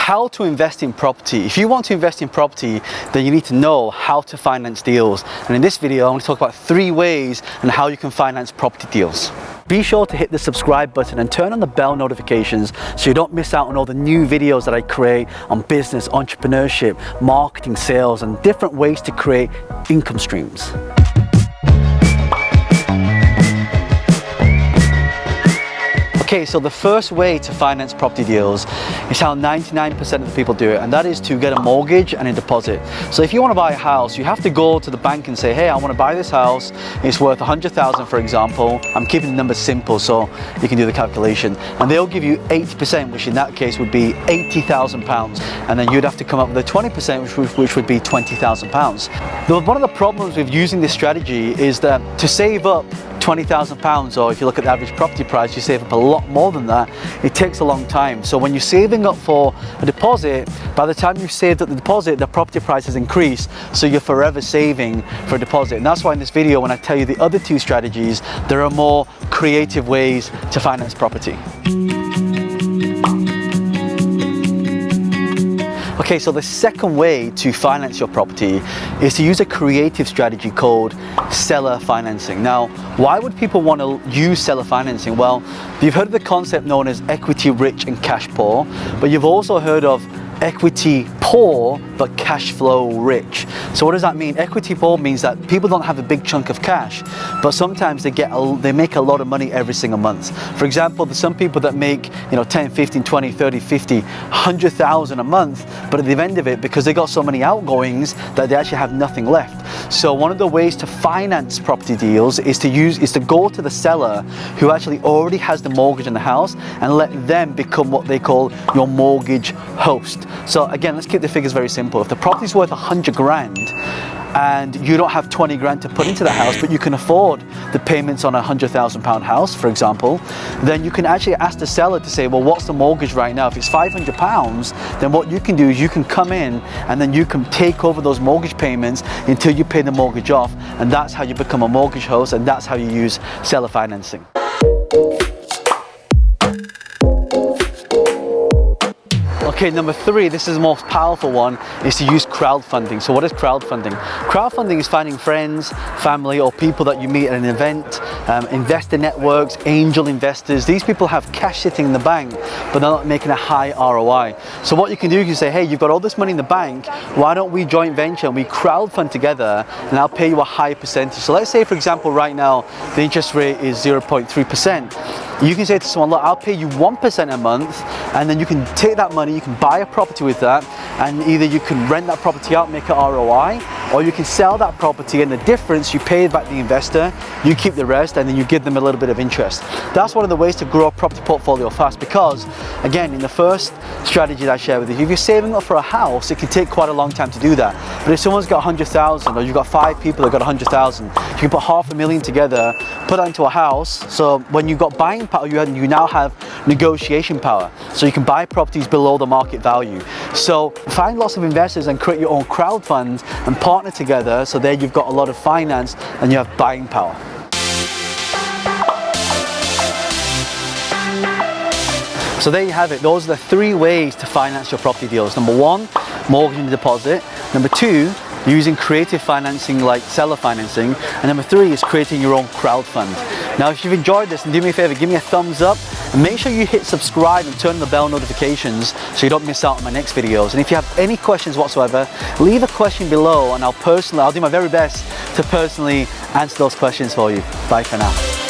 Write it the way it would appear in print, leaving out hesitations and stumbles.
how to invest in property. If you want to invest in property, then you need to know how to finance deals. And in this video, I want to talk about 3 ways on how you can finance property deals. Be sure to hit the subscribe button and turn on the bell notifications so you don't miss out on all the new videos that I create on business, entrepreneurship, marketing, sales, and different ways to create income streams. Okay, so the first way to finance property deals is how 99% of the people do it, and that is to get a mortgage and a deposit. So if you want to buy a house, you have to go to the bank and say, hey, I want to buy this house, it's worth 100,000 for example. I'm keeping the numbers simple so you can do the calculation. And they'll give you 80%, which in that case would be £80,000. And then you'd have to come up with a 20%, which would be £20,000. One of the problems with using this strategy is that to save up £20,000, or if you look at the average property price, you save up a lot more than that. It takes a long time. So when you're saving up for a deposit, by the time you've saved up the deposit, the property price has increased, so you're forever saving for a deposit. And that's why in this video, when I tell you the other 2 strategies, there are more creative ways to finance property. Okay, so the second way to finance your property is to use a creative strategy called seller financing. Now, why would people want to use seller financing? Well, you've heard of the concept known as equity rich and cash poor, but you've also heard of equity poor but cash flow rich. So what does that mean? Equity poor means that people don't have a big chunk of cash, but sometimes they make a lot of money every single month. For example, there's some people that make 10, 15, 20, 30, 50, 100,000 a month, but at the end of it, because they got so many outgoings that they actually have nothing left. So one of the ways to finance property deals is to go to the seller who actually already has the mortgage on the house and let them become what they call your mortgage host. So again, let's keep the figures very simple. If the property's worth 100 grand and you don't have 20 grand to put into the house, but you can afford the payments on a £100,000 house, for example, then you can actually ask the seller to say, well, what's the mortgage right now? If it's £500, then what you can do is you can come in and then you can take over those mortgage payments until you pay the mortgage off. And that's how you become a mortgage host, and that's how you use seller financing. Okay, number 3, this is the most powerful one, is to use crowdfunding. So what is crowdfunding? Crowdfunding is finding friends, family, or people that you meet at an event, investor networks, angel investors. These people have cash sitting in the bank, but they're not making a high ROI. So what you can do is you say, hey, you've got all this money in the bank, why don't we joint venture and we crowdfund together and I'll pay you a high percentage. So let's say, for example, right now, the interest rate is 0.3%. You can say to someone, look, I'll pay you 1% a month, and then you can take that money, you can buy a property with that, and either you can rent that property out, make it ROI, or you can sell that property, and the difference you pay back the investor, you keep the rest, and then you give them a little bit of interest. That's one of the ways to grow a property portfolio fast, because again, in the first strategy that I shared with you, if you're saving up for a house, it can take quite a long time to do that. But if someone's got 100,000, or you've got 5 people that got 100,000, you can put $500,000 together, put that into a house. So when you've got buying power, you now have negotiation power. So you can buy properties below the market value. So find lots of investors and create your own crowd fund and partner together, so there you've got a lot of finance and you have buying power. So there you have it. Those are the 3 ways to finance your property deals. Number 1, mortgage and deposit. Number 2, using creative financing like seller financing. And number 3 is creating your own crowd fund. Now, if you've enjoyed this, then do me a favor, give me a thumbs up and make sure you hit subscribe and turn on the bell notifications so you don't miss out on my next videos. And if you have any questions whatsoever, leave a question below and I'll do my very best to personally answer those questions for you. Bye for now.